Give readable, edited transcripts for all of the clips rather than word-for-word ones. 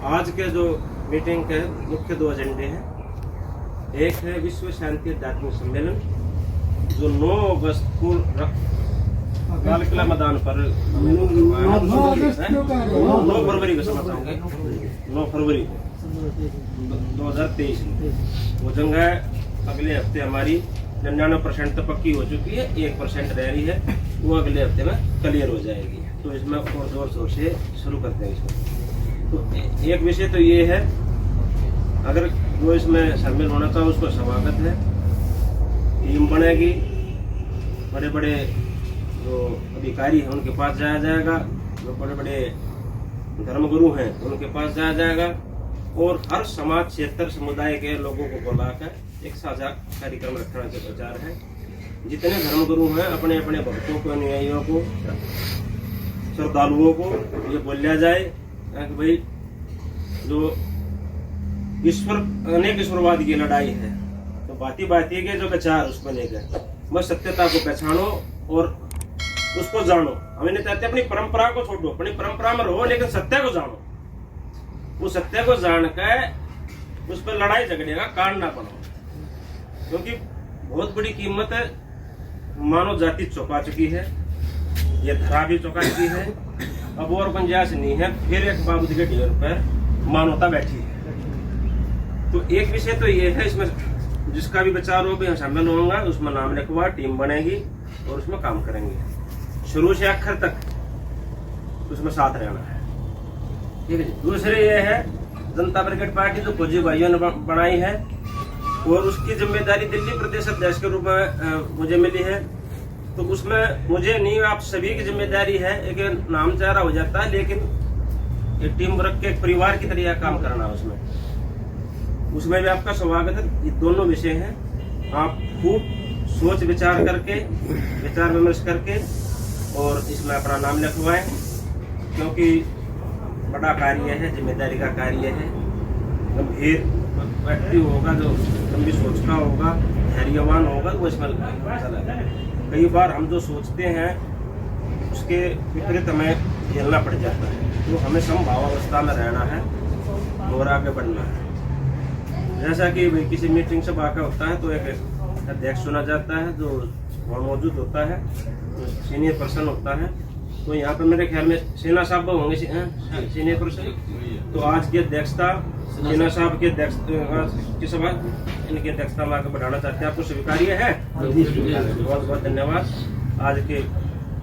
आज के जो मीटिंग के मुख्य 2 एजेंडे हैं। एक है विश्व शांति आध्यात्मिक सम्मेलन जो 9 अगस्त को लाल किला मैदान पर 9 फरवरी को समझाऊंगे 9 फरवरी को 2023 में वो जंग है। अगले हफ्ते हमारी 99% तो पक्की हो चुकी है, 1% रह रही है, वो अगले हफ्ते में क्लियर हो जाएगी। तो इसमें और जोर शोर से शुरू करते हैं इसमें। तो एक विषय तो ये है, अगर जो इसमें शामिल होना था उसको स्वागत है। टीम बनेगी, बड़े बड़े जो अधिकारी हैं उनके पास जाया जाएगा, जो बड़े बड़े धर्मगुरु हैं उनके पास जाया जाएगा, और हर समाज क्षेत्र समुदाय के लोगों को बुलाकर एक साझा कार्यक्रम रखने का विचार है। जितने धर्मगुरु हैं अपने अपने भक्तों को, अनुयायियों को, श्रद्धालुओं को ये बोला जाए कि भाई जो ईश्वर अनेक ईश्वरवाद की लड़ाई है, तो बाती बाती के जो विचार उसको लेकर बस सत्यता को पहचानो और उसको जानो। हमें नहीं चाहते अपनी परंपरा को छोड़ो, अपनी परंपरा में रहो, लेकिन सत्य को जानो। वो सत्य को जानकर उस पर लड़ाई झगड़े का कारण ना बनो, क्योंकि बहुत बड़ी कीमत है मानव जाति चौंका चुकी है, ये धरा भी चौंका चुकी है। अब और गुंजाइश नहीं है, फिर एक बाबूद के ढेर पर मानवता बैठी है। तो एक विषय तो ये है, इसमें जिसका भी विचार हो भी शामिल होगा, उसमें नाम लिखवा, टीम बनेगी और उसमें काम करेंगे शुरू से आखिर तक, उसमें साथ रहना है। ठीक है। दूसरे ये है जनता ब्रिगेड पार्टी जो फौजी भाइयों ने बनाई है, और उसकी जिम्मेदारी दिल्ली प्रदेश अध्यक्ष के रूप में मुझे मिली है। तो उसमें मुझे नहीं, आप सभी की जिम्मेदारी है। एक नाम चारा हो जाता है, लेकिन एक टीम वर्क के एक परिवार की तरह काम करना उसमें भी आपका स्वागत है। ये दोनों विषय हैं, आप खूब सोच विचार करके, विचार विमर्श करके और इसमें अपना नाम लिखवाएं, क्योंकि बड़ा कार्य है, जिम्मेदारी का कार्य है। गंभीर व्यक्ति होगा, जो लंबी सोच का होगा, धैर्यवान होगा, वो इसमें चला। कई बार हम जो सोचते हैं उसके विपरीत हमें झेलना पड़ जाता है, तो हमें समभावावस्था में रहना है और आगे बढ़ना है। जैसा कि किसी मीटिंग से बाका होता है तो एक अध्यक्ष चुना जाता है जो वहाँ मौजूद होता है, सीनियर पर्सन होता है। तो यहाँ पे मेरे ख्याल में सेना साहब होंगे सीनियर पर्सन। तो आज की अध्यक्षता सेना साहब की की सभा, इनकी अध्यक्षता में आगे बढ़ाना चाहते हैं। आपको स्वीकार्य है? बहुत बहुत धन्यवाद। आज की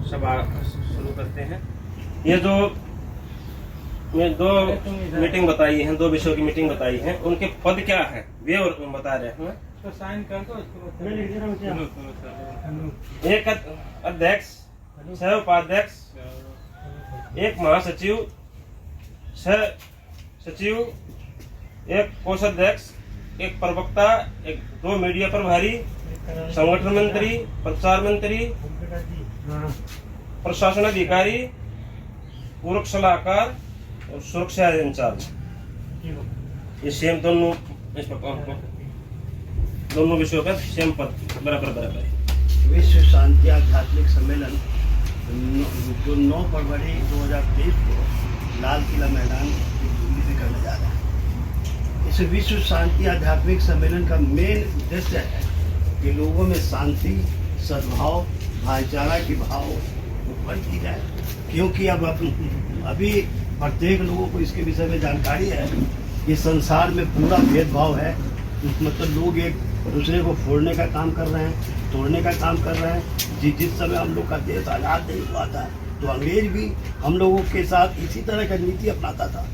सभा शुरू करते हैं। ये जो दो मीटिंग बताई है, 2 विषयों की मीटिंग बताई है, उनके पद क्या है वे और बता रहे हैं। तो साइन कर दो। एक अध्यक्ष, 6 उपाध्यक्ष, 1 महासचिव, 6 सचिव, 1 कोषाध्यक्ष, 1 प्रवक्ता, 2 मीडिया प्रभारी, संगठन मंत्री, प्रचार मंत्री, प्रशासन अधिकारी, पूरक सलाहकार और सुरक्षा इंचार्ज। ये सेम दोनों विषयों पर सेम पद बराबर। विश्व शांति आध्यात्मिक सम्मेलन जो 9 फरवरी 2023 को लाल किला मैदान दिल्ली में करने जा रहा है। इस विश्व शांति आध्यात्मिक सम्मेलन का मेन उद्देश्य है कि लोगों में शांति, सद्भाव, भाईचारा की भाव उत्पन्न की जाए, क्योंकि अब अभी प्रत्येक लोगों को इसके विषय में जानकारी है कि संसार में पूरा भेदभाव है। मतलब लोग एक दूसरे को फोड़ने का काम कर रहे हैं, तोड़ने का काम कर रहे हैं। जिस समय हम लोग का देश आज़ाद नहीं हुआ था तो अंग्रेज भी हम लोगों के साथ इसी तरह का नीति अपनाता था,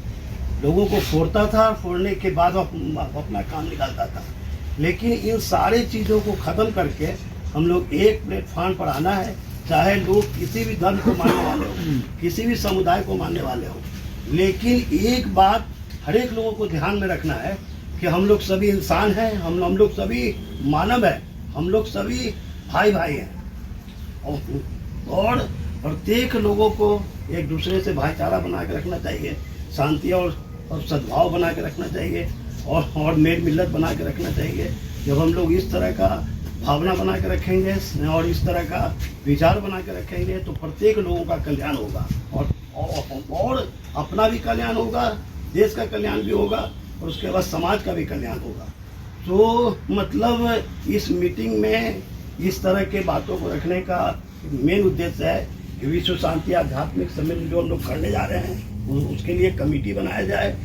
लोगों को फोड़ता था, फोड़ने के बाद अपना काम निकालता था। लेकिन इन सारी चीज़ों को ख़त्म करके हम लोग एक प्लेटफॉर्म पर आना है, चाहे लोग किसी भी धर्म को मानने वाले हो, किसी भी समुदाय को मानने वाले हो। लेकिन एक बात हर एक लोगों को ध्यान में रखना है कि हम लोग सभी इंसान हैं, हम लोग सभी मानव हैं, हम लोग सभी भाई भाई हैं, और प्रत्येक लोगों को एक दूसरे से भाईचारा बना के रखना चाहिए, शांति और सद्भाव बना के रखना चाहिए, और मेल मिलत बना के रखना चाहिए। जब हम लोग इस तरह का भावना बना के रखेंगे और इस तरह का विचार बना के रखेंगे तो प्रत्येक लोगों का कल्याण होगा। और अपना भी कल्याण होगा, देश का कल्याण भी होगा और उसके बाद समाज का भी कल्याण होगा। तो मतलब इस मीटिंग में इस तरह के बातों को रखने का मेन उद्देश्य है कि विश्व शांति आध्यात्मिक सम्मेलन जो हम लोग करने जा रहे हैं उसके लिए कमेटी बनाया जाए।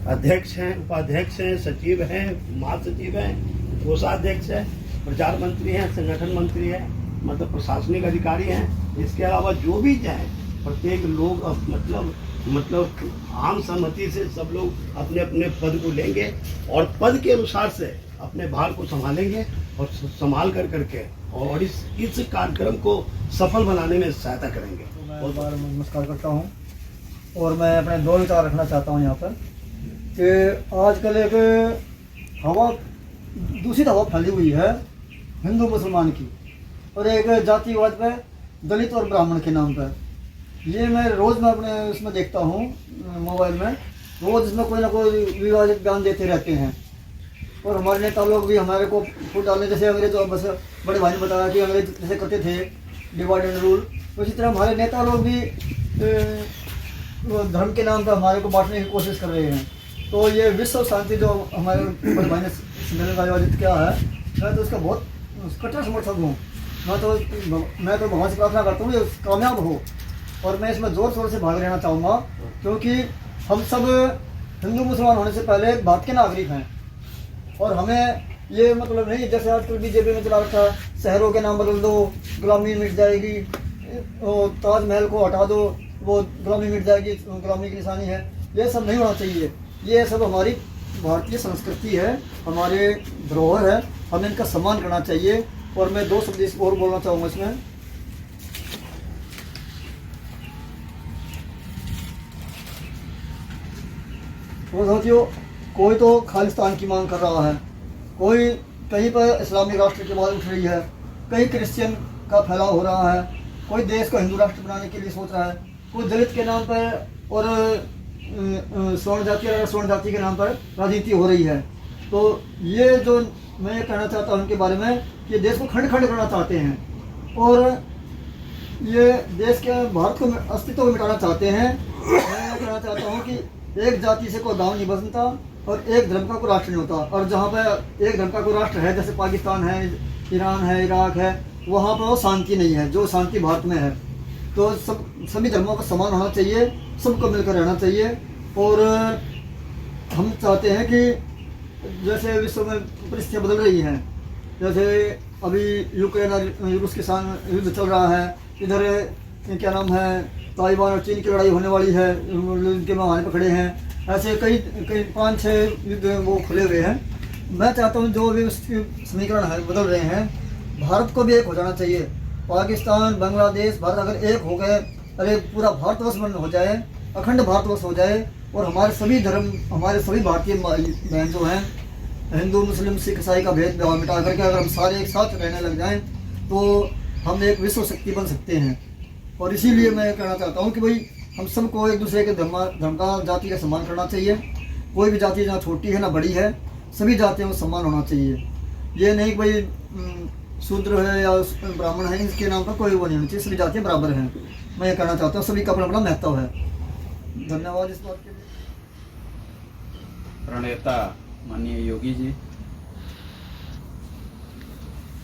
अध्यक्ष हैं, उपाध्यक्ष हैं, सचिव हैं, महासचिव हैं, कोषाध्यक्ष हैं, प्रचार मंत्री हैं, संगठन मंत्री हैं, मतलब प्रशासनिक अधिकारी हैं। इसके अलावा जो भी जाए प्रत्येक लोग मतलब आम सहमति से सब लोग अपने अपने पद को लेंगे और पद के अनुसार से अपने भार को संभालेंगे और संभाल करके और इस कार्यक्रम को सफल बनाने में सहायता करेंगे। बहुत बार नमस्कार करता हूँ और मैं अपने दो विचार रखना चाहता हूँ यहाँ पर कि आजकल एक हवा दूषित हवा फैली हुई है हिंदू मुसलमान की और एक जातिवाद पे दलित और ब्राह्मण के नाम पर। ये मैं रोज़ में अपने उसमें देखता हूँ मोबाइल में, रोज़ इसमें कोई ना कोई विवादित बयान देते रहते हैं और हमारे नेता लोग भी हमारे को फूट डालने, जैसे अंग्रेज तो बस बड़े भाई ने बताया कि अंग्रेज जैसे करते थे डिवाइड एंड रूल, उसी तरह हमारे नेता लोग भी धर्म के नाम पर हमारे को बांटने की कोशिश कर रहे हैं। तो ये विश्व शांति जो हमारे बड़े भाई ने सम्मेलन का आयोजित किया है, मैं तो उसका बहुत कट्टर समर्थक हूँ। मैं तो भगवान से प्रार्थना करता हूँ ये कामयाब हो और मैं इसमें ज़ोर शोर से भाग लेना चाहूँगा क्योंकि हम सब हिंदू मुसलमान होने से पहले भारत के नागरिक हैं और हमें ये मतलब नहीं जैसे आजकल बीजेपी में चला रखा शहरों के नाम बदल दो, गुलामी मिट जाएगी, ताजमहल को हटा दो, वो गुलामी मिट जाएगी, गुलामी की निशानी है। ये सब नहीं होना चाहिए। ये सब हमारी भारतीय संस्कृति है, हमारे धरोहर है, हमें इनका सम्मान करना चाहिए। और मैं दो शब्द और बोलना चाहूँगा इसमें। तो साथियों, कोई तो खालिस्तान की मांग कर रहा है, कोई कहीं पर इस्लामिक राष्ट्र की बात उठ रही है, कहीं क्रिश्चियन का फैलाव हो रहा है, कोई देश को हिंदू राष्ट्र बनाने के लिए सोच रहा है, कोई दलित के नाम पर और स्वर्ण जाति के नाम पर राजनीति हो रही है। तो ये जो मैं ये कहना चाहता हूँ उनके बारे में कि देश को खंड खंड करना चाहते हैं और ये देश के भारत को अस्तित्व को मिटाना चाहते हैं। मैं ये कहना चाहता हूँ कि एक जाति से कोई गांव नहीं बनता और एक धर्म का कोई राष्ट्र नहीं होता। और जहाँ पर एक धर्म का कोई राष्ट्र है, जैसे पाकिस्तान है, ईरान है, इराक है, वहाँ पर वो शांति नहीं है जो शांति भारत में है। तो सभी धर्मों का समान होना चाहिए, सबको मिलकर रहना चाहिए। और हम चाहते हैं कि जैसे विश्व में परिस्थितियाँ बदल रही हैं, जैसे अभी यूक्रेन और रूस के साथ युद्ध चल रहा है, इधर क्या नाम है ताइवान और चीन की लड़ाई होने वाली है, इनके महाने पर खड़े हैं। ऐसे कई 5-6 युद्ध वो खुले हुए हैं। मैं चाहता हूँ जो भी उसके समीकरण है बदल रहे हैं, भारत को भी एक हो जाना चाहिए। पाकिस्तान, बांग्लादेश, भारत अगर एक हो गए, अरे पूरा भारतवर्ष बन हो जाए, अखंड भारतवर्ष हो जाए और हमारे सभी धर्म, हमारे सभी भारतीय बहन जो हैं, हिंदू, मुस्लिम, सिख, ईसाई का भेदभाव मिटा करके अगर हम सारे एक साथ रहने लग जाएं तो हम एक विश्व शक्ति बन सकते हैं। और इसीलिए मैं कहना चाहता हूँ कि भाई हम सबको एक दूसरे के धर्म का, जाति का सम्मान करना चाहिए। कोई भी जाति ना छोटी है ना बड़ी है, सभी जातियों को सम्मान होना चाहिए। ये नहीं कि भाई शूद्र है या ब्राह्मण है, इसके नाम पर कोई वो नहीं होना चाहिए, सभी जातियाँ बराबर हैं। मैं ये कहना चाहता हूँ, सभी का अपना अपना महत्व है। धन्यवाद इस बात के लिए। प्रणेता माननीय योगी जी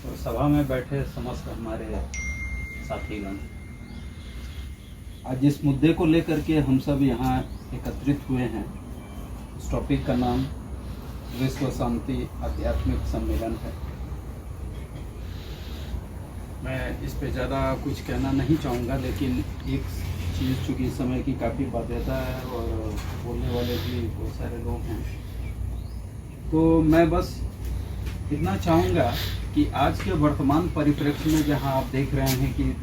और सभा में बैठे समस्त हमारे साथीगण, आज जिस मुद्दे को लेकर के हम सब यहाँ एकत्रित हुए हैं, उस टॉपिक का नाम विश्व शांति आध्यात्मिक सम्मेलन है। मैं इस पे ज़्यादा कुछ कहना नहीं चाहूँगा, लेकिन एक चीज़ चूँकि समय की काफ़ी बाध्यता है और बोलने वाले भी बहुत सारे लोग हैं, तो मैं बस इतना चाहूँगा कि आज के वर्तमान परिप्रेक्ष्य में जहाँ आप देख रहे हैं कि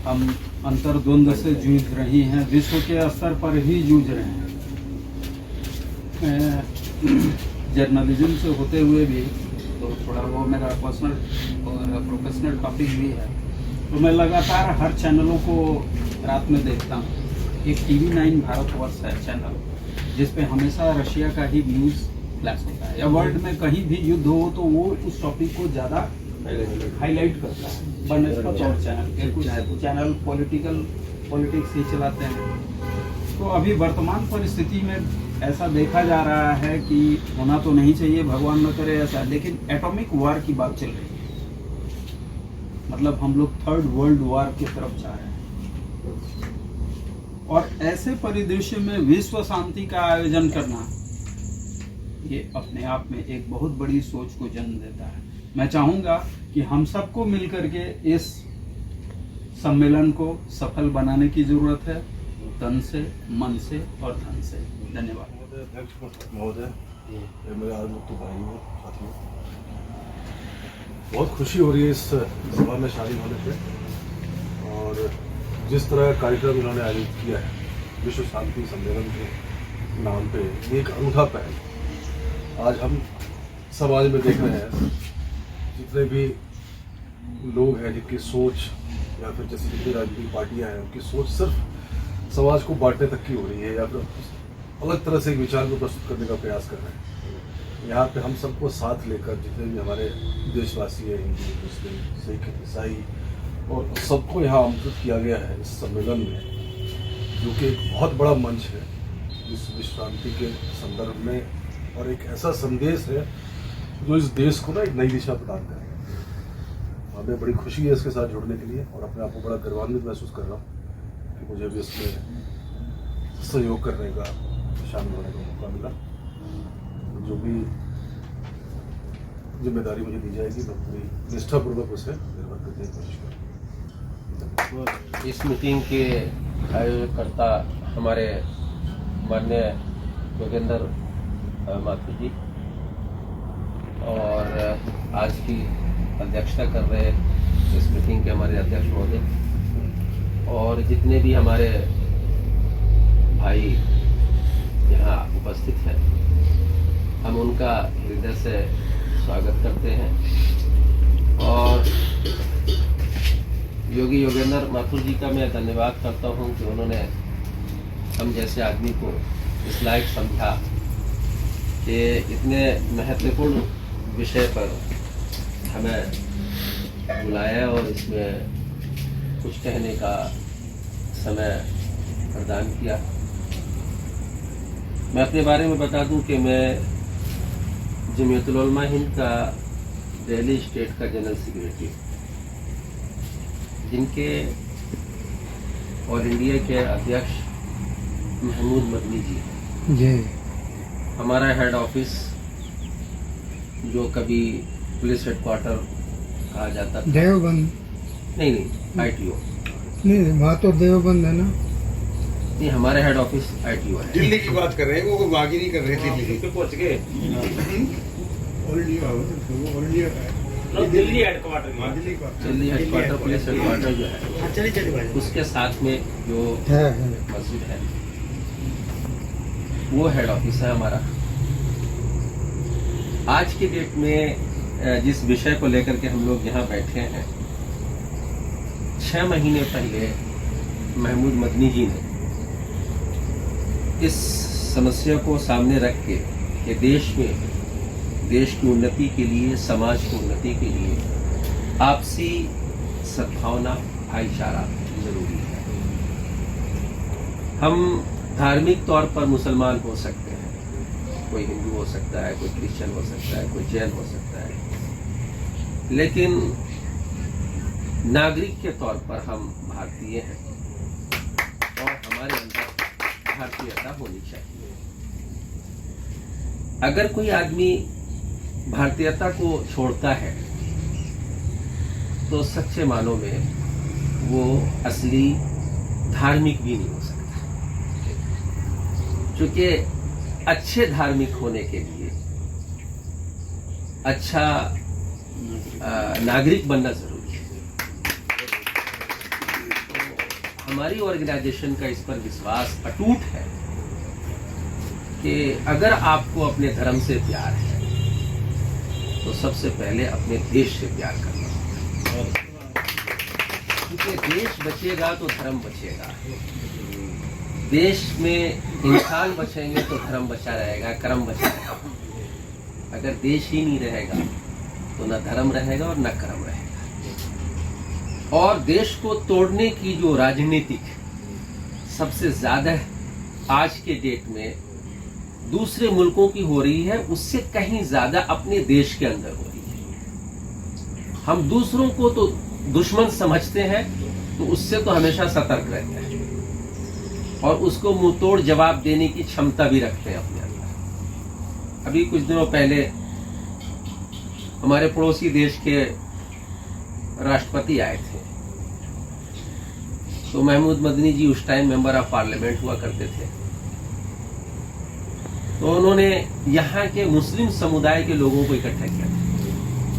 हम अंतर्द्वंद से जूझ रही हैं, विश्व के स्तर पर ही जूझ रहे हैं। जर्नलिज्म से होते हुए भी तो थोड़ा वो मेरा पर्सनल और प्रोफेशनल टॉपिक भी है, तो मैं लगातार हर चैनलों को रात में देखता हूँ। एक TV9 भारतवर्ष है चैनल, जिस पे हमेशा रशिया का ही न्यूज़ फ्लैश होता है, या वर्ल्ड में कहीं भी युद्ध हो तो वो उस टॉपिक को ज़्यादा हाईलाइट करता है बनस्पत और चैनल के। कुछ चैनल पॉलिटिक्स ही चलाते हैं, तो अभी वर्तमान परिस्थिति में ऐसा देखा जा रहा है कि होना तो नहीं चाहिए, भगवान न करे ऐसा, लेकिन एटॉमिक वार की बात चल रही है। मतलब हम लोग थर्ड वर्ल्ड वार की तरफ जा रहे हैं। और ऐसे परिदृश्य में विश्व शांति का आयोजन करना, ये अपने आप में एक बहुत बड़ी सोच को जन्म देता है। मैं चाहूंगा कि हम सबको मिलकर के इस सम्मेलन को सफल बनाने की जरूरत है, तन से, मन से और धन से। धन्यवाद। अध्यक्ष महोदय, ये मेरे आदमुक्त भाइयों, साथियों, बहुत खुशी हो रही है इस सभा में शामिल होने पे। और जिस तरह कार्यक्रम इन्होंने आयोजित किया है विश्व शांति सम्मेलन के नाम पे, ये एक अनूठा पहल आज हम समाज में देख रहे हैं। जितने भी लोग हैं जिनकी सोच या फिर जैसे जितनी राजनीतिक पार्टियां हैं उनकी सोच सिर्फ समाज को बांटने तक की हो रही है या फिर अलग तरह से विचार को प्रस्तुत करने का प्रयास कर रहे हैं। यहाँ पे हम सबको साथ लेकर जितने भी हमारे देशवासी हैं, हिंदू, मुस्लिम, सिख, ईसाई, और सबको यहाँ आमंत्रित किया गया है इस सम्मेलन में, जो कि एक बहुत बड़ा मंच है इस विश्व शांति के संदर्भ में, और एक ऐसा संदेश है जो इस देश को ना एक नई दिशा प्रदान करेगा। हमें बड़ी खुशी है इसके साथ जुड़ने के लिए, और अपने आप को बड़ा गर्वान्वित महसूस कर रहा हूँ कि मुझे भी इसमें सहयोग करने का, शामिल होने का मौका मिला। जो भी जिम्मेदारी मुझे दी जाएगी मैं पूरी निष्ठापूर्वक उसे निर्वहन करने की कोशिश करूँगा। इस मीटिंग के आयोजकर्ता हमारे माननीय योगेंद्र माथुर जी, और आज की अध्यक्षता कर रहे इस मीटिंग के हमारे अध्यक्ष महोदय, और जितने भी हमारे भाई यहाँ उपस्थित हैं, हम उनका हृदय से स्वागत करते हैं। और योगी योगेंद्र माथुर जी का मैं धन्यवाद करता हूँ कि उन्होंने हम जैसे आदमी को इस लायक समझा कि इतने महत्वपूर्ण विषय पर हमें बुलाया और इसमें कुछ कहने का समय प्रदान किया। मैं अपने बारे में बता दूं कि मैं जमीयतुल उलमा हिंद का दिल्ली स्टेट का जनरल सेक्रेटरी, जिनके ऑल इंडिया के अध्यक्ष महमूद मदनी जी। हमारा हेड ऑफिस जो कभी पुलिस हेडक्वार्टर कहा जाता था, देवबंद नहीं ITO, नहीं, वहाँ तो देवबंद है ना। नहीं, हमारे हेड ऑफिस ITO है। दिल्ली की बात कर रहे हैं, वो बागी नहीं कर रहे थे। दिल्ली पे पहुंच गए। Delhi headquarter Delhi headquarter police headquarter जो है, उसके साथ में जो मस्जिद है वो हेड ऑफिस है हमारा। आज की डेट में जिस विषय को लेकर के हम लोग यहाँ बैठे हैं, 6 महीने पहले महमूद मदनी जी ने इस समस्या को सामने रख के कि देश में देश की उन्नति के लिए, समाज की उन्नति के लिए आपसी सद्भावना, भाईचारा जरूरी है। हम धार्मिक तौर पर मुसलमान हो सकते हैं, कोई हिंदू हो सकता है, कोई क्रिश्चियन हो सकता है, कोई जैन हो सकता है, लेकिन नागरिक के तौर पर हम भारतीय हैं और हमारे अंदर भारतीयता होनी चाहिए। अगर कोई आदमी भारतीयता को छोड़ता है तो सच्चे मानों में वो असली धार्मिक भी नहीं हो सकता, क्योंकि अच्छे धार्मिक होने के लिए अच्छा नागरिक बनना जरूरी है। तो हमारी ऑर्गेनाइजेशन का इस पर विश्वास अटूट है कि अगर आपको अपने धर्म से प्यार है तो सबसे पहले अपने देश से प्यार करना होगा, क्योंकि देश बचेगा तो धर्म बचेगा। देश में इंसान बचेंगे तो धर्म बचा रहेगा, कर्म बचा रहेगा। अगर देश ही नहीं रहेगा तो न धर्म रहेगा और न कर्म रहेगा। और देश को तोड़ने की जो राजनीतिक सबसे ज्यादा आज के डेट में दूसरे मुल्कों की हो रही है उससे कहीं ज्यादा अपने देश के अंदर हो रही है। हम दूसरों को तो दुश्मन समझते हैं, तो उससे तो हमेशा सतर्क रहते हैं और उसको मुंहतोड़ जवाब देने की क्षमता भी रखते हैं अपने अंदर। अभी कुछ दिनों पहले हमारे पड़ोसी देश के राष्ट्रपति आए थे, तो महमूद मदनी जी उस टाइम मेंबर ऑफ पार्लियामेंट हुआ करते थे। तो उन्होंने यहाँ के मुस्लिम समुदाय के लोगों को इकट्ठा किया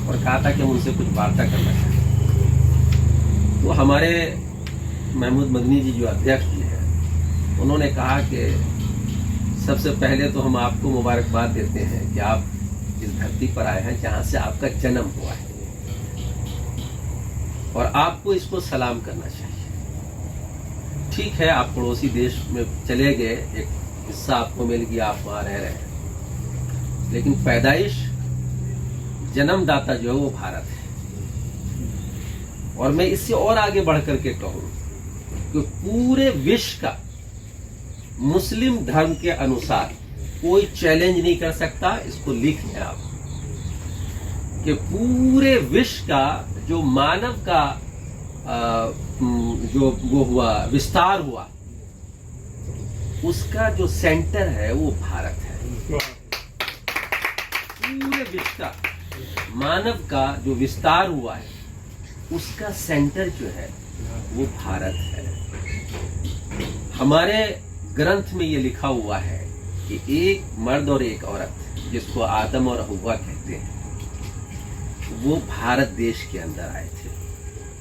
और कहा था कि हम उनसे कुछ वार्ता करना चाहते हैं। तो हमारे महमूद मदनी जी जो अध्यक्ष जी हैं, उन्होंने कहा कि सबसे पहले तो हम आपको मुबारकबाद देते हैं कि आप इस धरती पर आए हैं जहां से आपका जन्म हुआ है और आपको इसको सलाम करना चाहिए। ठीक है, आप पड़ोसी देश में चले गए, एक हिस्सा आपको मिल गया, आप वहां रह रहे हैं, लेकिन पैदाइश जन्मदाता जो है वो भारत है। और मैं इससे और आगे बढ़ करके कहूं कि पूरे विश्व का मुस्लिम धर्म के अनुसार कोई चैलेंज नहीं कर सकता, इसको लिख लें आप, कि पूरे विश्व का जो मानव का जो वो हुआ विस्तार हुआ, उसका जो सेंटर है वो भारत है। पूरे विश्व का मानव का जो विस्तार हुआ है उसका सेंटर जो है वो भारत है। हमारे ग्रंथ में ये लिखा हुआ है कि एक मर्द और एक औरत, जिसको आदम और हव्वा कहते हैं, वो भारत देश के अंदर आए थे।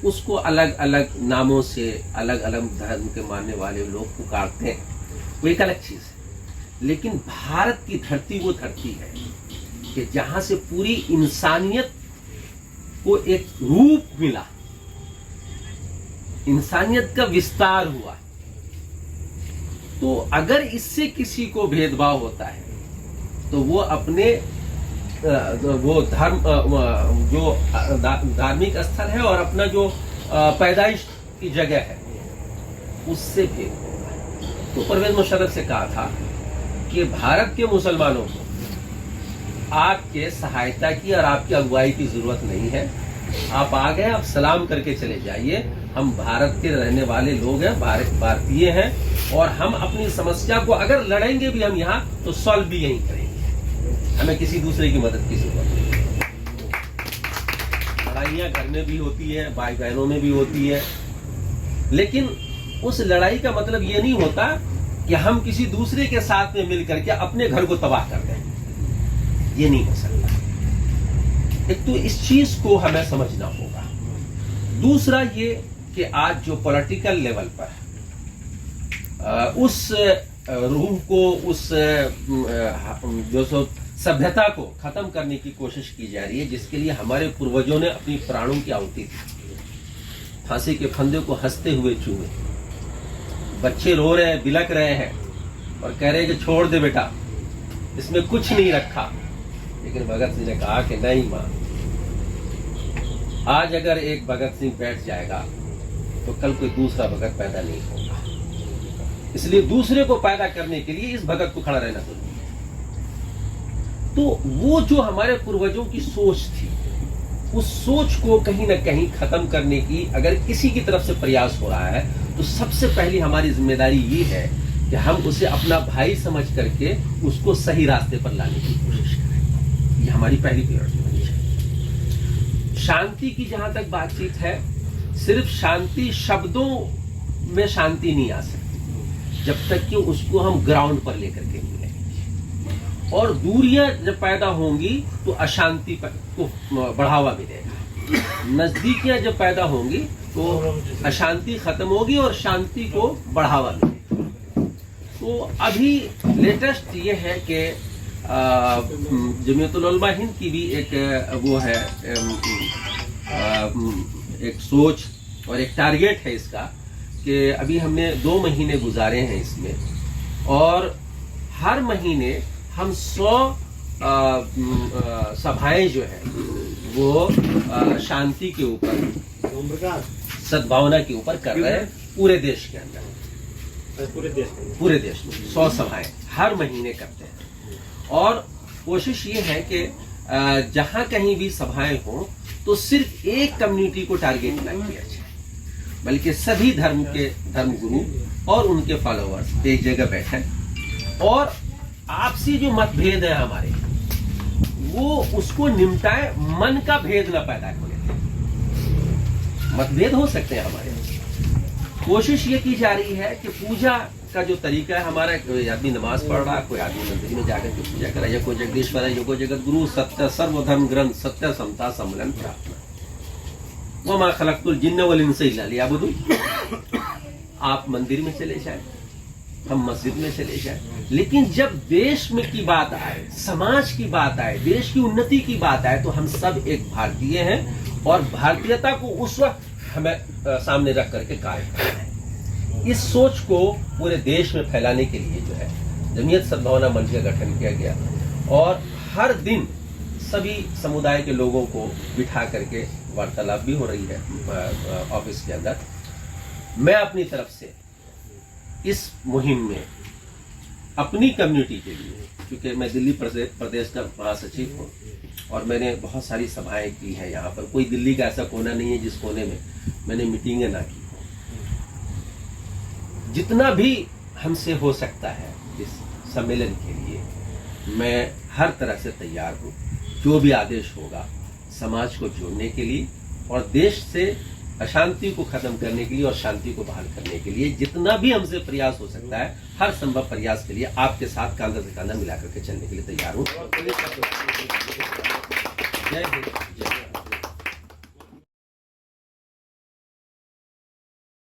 उसको अलग अलग नामों से अलग अलग धर्म के मानने वाले लोग पुकारते हैं, वो एक अलग चीज है। लेकिन भारत की धरती वो धरती है कि जहां से पूरी इंसानियत को एक रूप मिला, इंसानियत का विस्तार हुआ। तो अगर इससे किसी को भेदभाव होता है तो वो अपने वो धर्म जो धार्मिक स्थल है और अपना जो पैदाइश की जगह है उससे भेद होगा। तो परवेज मुशर्रफ से कहा था कि भारत के मुसलमानों को आपके सहायता की और आपकी अगुवाई की जरूरत नहीं है। आप आ गए, आप सलाम करके चले जाइए। हम भारत के रहने वाले लोग हैं, भारतीय हैं, और हम अपनी समस्या को अगर लड़ेंगे भी हम यहाँ तो सॉल्व भी यहीं करेंगे। हमें किसी दूसरे की मदद की जरूरत नहीं। लड़ाइयाँ घर में भी होती है, भाई बहनों में भी होती है, लेकिन उस लड़ाई का मतलब ये नहीं होता कि हम किसी दूसरे के साथ में मिलकर के अपने घर को तबाह कर दें। ये नहीं हो सकता। एक तो इस चीज को हमें समझना होगा। दूसरा ये कि आज जो पॉलिटिकल लेवल पर उस रूह को, उस जो सभ्यता को खत्म करने की कोशिश की जा रही है, जिसके लिए हमारे पूर्वजों ने अपनी प्राणों की आहुति दी। फांसी के फंदे को हंसते हुए चूमे, बच्चे रो रहे हैं, बिलक रहे हैं और कह रहे हैं कि छोड़ दे बेटा, इसमें कुछ नहीं रखा। लेकिन भगत सिंह ने कहा कि नहीं मां, आज अगर एक भगत सिंह बैठ जाएगा तो कल कोई दूसरा भगत पैदा नहीं होगा। इसलिए दूसरे को पैदा करने के लिए इस भगत को खड़ा रहना जरूरी है। तो वो जो हमारे पूर्वजों की सोच थी, उस सोच को कहीं ना कहीं खत्म करने की अगर किसी की तरफ से प्रयास हो रहा है तो सबसे पहली हमारी जिम्मेदारी ये है कि हम उसे अपना भाई समझ करके उसको सही रास्ते पर लाने की कोशिश करें। ये हमारी पहली प्रायोरिटी होनी चाहिए। शांति की जहां तक बातचीत है, सिर्फ शांति शब्दों में शांति नहीं आ सकती जब तक कि उसको हम ग्राउंड पर लेकर के मिलेंगे। और दूरियां जब पैदा होंगी तो अशांति को बढ़ावा मिलेगा। नजदीकियां जब पैदा होंगी तो अशांति खत्म होगी और शांति को बढ़ावा मिलेगा। तो अभी लेटेस्ट ये है कि जमीयतुल उलमा हिंद की भी एक वो है, एक सोच और एक टारगेट है इसका कि अभी हमने 2 महीने गुजारे हैं इसमें, और हर महीने हम 100 सभाएं जो है वो शांति के ऊपर, सद्भावना के ऊपर कर रहे हैं पूरे देश के अंदर। पूरे देश में पूरे देश में 100 सभाएं हर महीने करते हैं। और कोशिश ये है कि जहां कहीं भी सभाएं हो तो सिर्फ एक कम्युनिटी को टारगेट न किया जाए, बल्कि सभी धर्म के धर्मगुरु और उनके फॉलोअर्स एक जगह बैठे और आपसी जो मतभेद है हमारे, वो उसको निपटाए, मन का भेद न पैदा होने दें। मतभेद हो सकते हैं हमारे, कोशिश ये की जा रही है कि पूजा का जो तरीका है हमारा, कोई आदमी नमाज पढ़ रहा, कोई आदमी मंदिर में जाकर के पूजा करा, या कोई जगदीश्वर है, कोई जगत गुरु, सत्य सर्वधर्म ग्रंथ, सत्य समता सम्मलन प्रार्थना, वो मा खलक़तुल जिन्न वल इंसा इल्ला लियअबुदून। आप मंदिर में चले जाए, हम मस्जिद में चले जाए, लेकिन जब देश में की बात आए, समाज की बात आए, देश की उन्नति की बात आए, तो हम सब एक भारतीय हैं और भारतीयता को उस वक्त हमें सामने रख करके कार्य करना है। इस सोच को पूरे देश में फैलाने के लिए जो है जमीयत सद्भावना मंच का गठन किया गया और हर दिन सभी समुदाय के लोगों को बिठा करके वार्तालाप भी हो रही है ऑफिस के अंदर। मैं अपनी तरफ से इस मुहिम में अपनी कम्युनिटी के लिए, क्योंकि मैं दिल्ली प्रदेश का महासचिव हूँ और मैंने बहुत सारी सभाएं की हैं यहाँ पर, कोई दिल्ली का ऐसा कोना नहीं है जिस कोने में मैंने मीटिंगें ना की हो। जितना भी हमसे हो सकता है इस सम्मेलन के लिए मैं हर तरह से तैयार हूँ। जो भी आदेश होगा समाज को जोड़ने के लिए और देश से अशांति को खत्म करने के लिए और शांति को बहाल करने के लिए जितना भी हमसे प्रयास हो सकता है, हर संभव प्रयास के लिए आपके साथ कांधा से कांधा मिलाकर के चलने के लिए तैयार हूँ। जय हिंद, जय भारत।